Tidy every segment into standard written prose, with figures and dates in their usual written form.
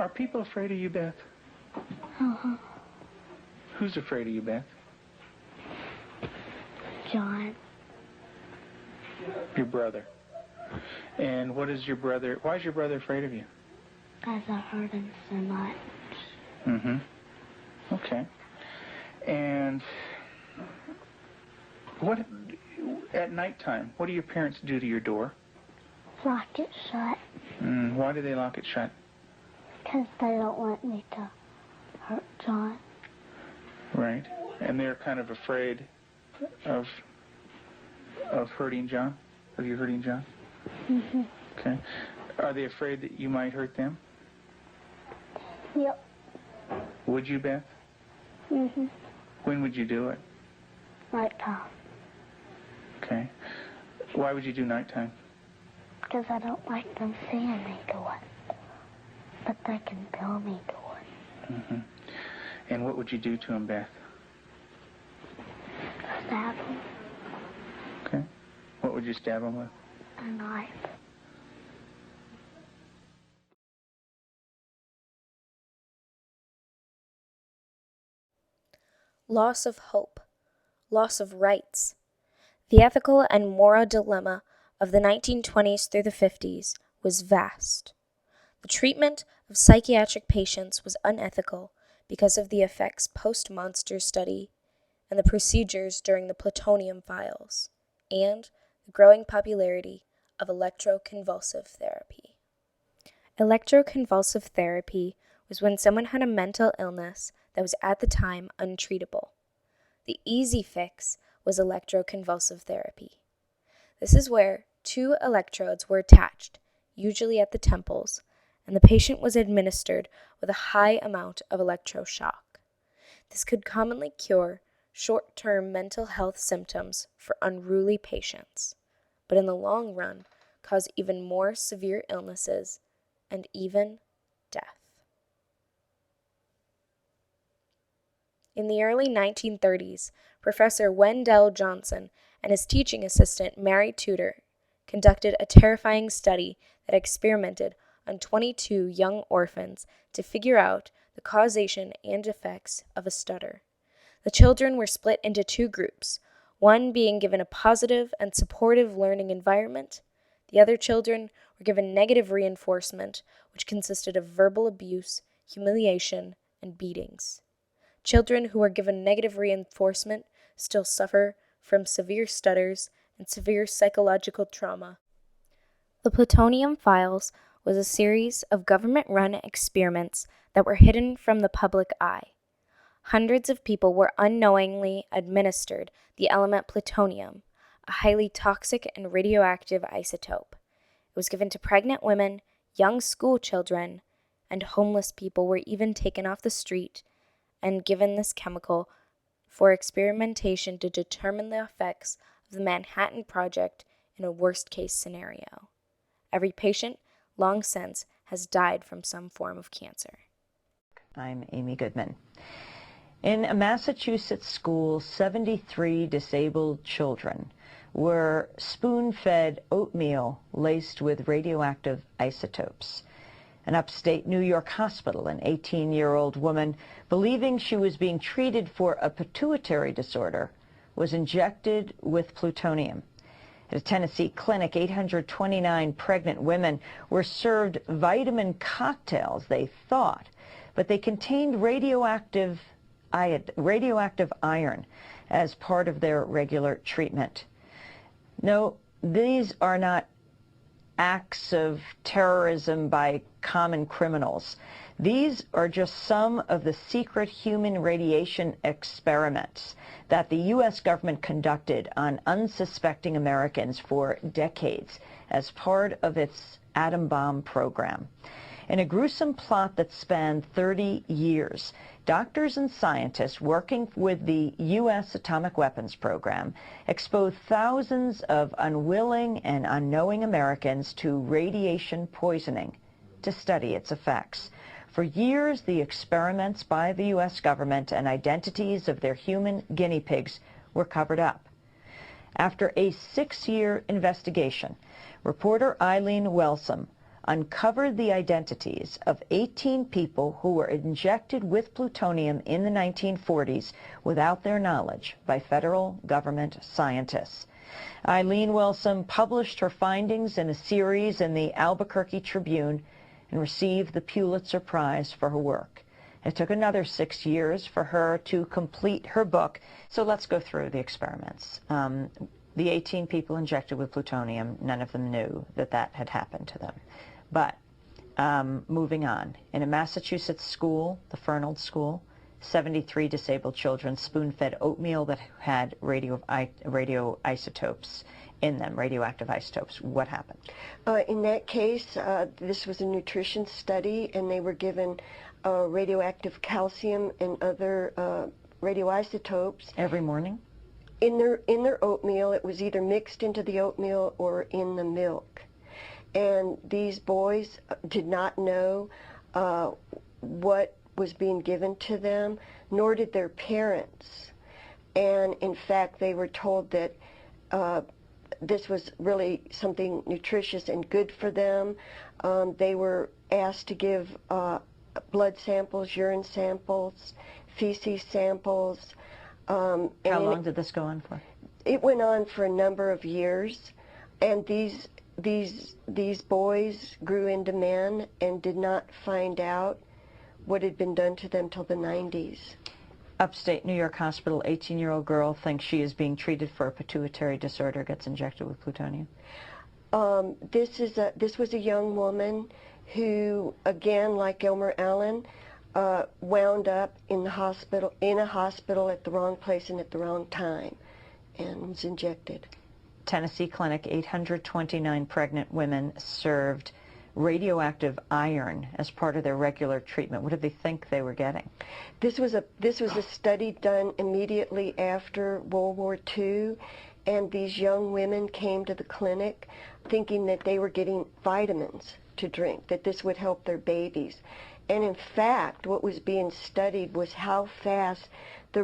Are people afraid of you, Beth? Uh-huh. Who's afraid of you, Beth? John. Your brother. And what is your brother, why is your brother afraid of you? Because I hurt him so much. Mm-hmm. Okay. And what, at nighttime, what do your parents do to your door? Lock it shut. Why do they lock it shut? Because they don't want me to hurt John. Right. And they're kind of afraid of hurting John? Of you hurting John? Mm-hmm. Okay. Are they afraid that you might hurt them? Yep. Would you, Beth? Mm-hmm. When would you do it? Nighttime. Okay. Why would you do nighttime? Because I don't like them seeing me do it. But they can feel me do it. Mm-hmm. And what would you do to him, Beth? Stab him. Okay. What would you stab him with? A knife. Loss of hope, loss of rights. The ethical and moral dilemma of the 1920s through the 50s was vast. The treatment of psychiatric patients was unethical because of the effects post-monster study and the procedures during the plutonium files, and the growing popularity of electroconvulsive therapy. Electroconvulsive therapy was when someone had a mental illness that was at the time untreatable. The easy fix was electroconvulsive therapy. This is where 2 electrodes were attached, usually at the temples, and the patient was administered with a high amount of electroshock. This could commonly cure short-term mental health symptoms for unruly patients, but in the long run cause even more severe illnesses and even death. In the early 1930s, Professor Wendell Johnson and his teaching assistant Mary Tudor conducted a terrifying study that experimented on 22 young orphans to figure out the causation and effects of a stutter. The children were split into 2 groups, one being given a positive and supportive learning environment. The other children were given negative reinforcement, which consisted of verbal abuse, humiliation, and beatings. Children who were given negative reinforcement still suffer from severe stutters and severe psychological trauma. The plutonium files was a series of government-run experiments that were hidden from the public eye. Hundreds of people were unknowingly administered the element plutonium, a highly toxic and radioactive isotope. It was given to pregnant women, young school children, and homeless people were even taken off the street and given this chemical for experimentation to determine the effects of the Manhattan Project in a worst-case scenario. Every patient, long since, has died from some form of cancer. I'm Amy Goodman. In a Massachusetts school, 73 disabled children were spoon-fed oatmeal laced with radioactive isotopes. An upstate New York hospital, an 18-year-old woman, believing she was being treated for a pituitary disorder, was injected with plutonium. At a Tennessee clinic, 829 pregnant women were served vitamin cocktails, they thought, but they contained radioactive iron as part of their regular treatment. No, these are not acts of terrorism by common criminals. These are just some of the secret human radiation experiments that the U.S. government conducted on unsuspecting Americans for decades as part of its atom bomb program. In a gruesome plot that spanned 30 years, doctors and scientists working with the U.S. atomic weapons program exposed thousands of unwilling and unknowing Americans to radiation poisoning to study its effects. For years, the experiments by the U.S. government and identities of their human guinea pigs were covered up. After a 6-year investigation, reporter Eileen Wellsome uncovered the identities of 18 people who were injected with plutonium in the 1940s without their knowledge by federal government scientists. Eileen Wilson published her findings in a series in the Albuquerque Tribune and received the Pulitzer Prize for her work. It took another 6 years for her to complete her book. So let's go through the experiments. The 18 people injected with plutonium, none of them knew that that had happened to them. But moving on, in a Massachusetts school, the Fernald School, 73 disabled children spoon-fed oatmeal that had radioisotopes in them, radioactive isotopes. What happened? In that case, this was a nutrition study, and they were given radioactive calcium and other radioisotopes. Every morning? In their oatmeal. It was either mixed into the oatmeal or in the milk. And these boys did not know what was being given to them, nor did their parents. And in fact, they were told that this was really something nutritious and good for them. They were asked to give blood samples, urine samples, feces samples. How long did this go on for? It went on for a number of years, and these boys grew into men and did not find out what had been done to them till the 90s. Upstate New York hospital, 18-year-old girl thinks she is being treated for a pituitary disorder, gets injected with plutonium. This was a young woman who, again, like Elmer Allen, wound up in a hospital at the wrong place and at the wrong time, and was injected. Tennessee clinic, 829 pregnant women served radioactive iron as part of their regular treatment. What did they think they were getting? This was a study done immediately after World War II, and these young women came to the clinic thinking that they were getting vitamins to drink, that this would help their babies. And in fact, what was being studied was how fast the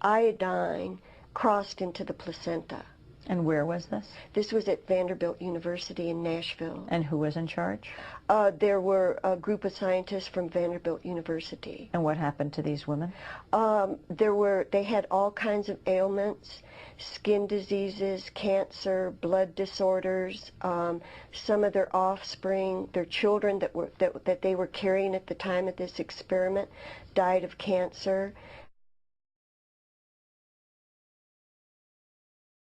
radioiodine crossed into the placenta. And where was this? This was at Vanderbilt University in Nashville. And who was in charge? There were a group of scientists from Vanderbilt University. And what happened to these women? They had all kinds of ailments, skin diseases, cancer, blood disorders. Some of their offspring, their children that they were carrying at the time of this experiment, died of cancer.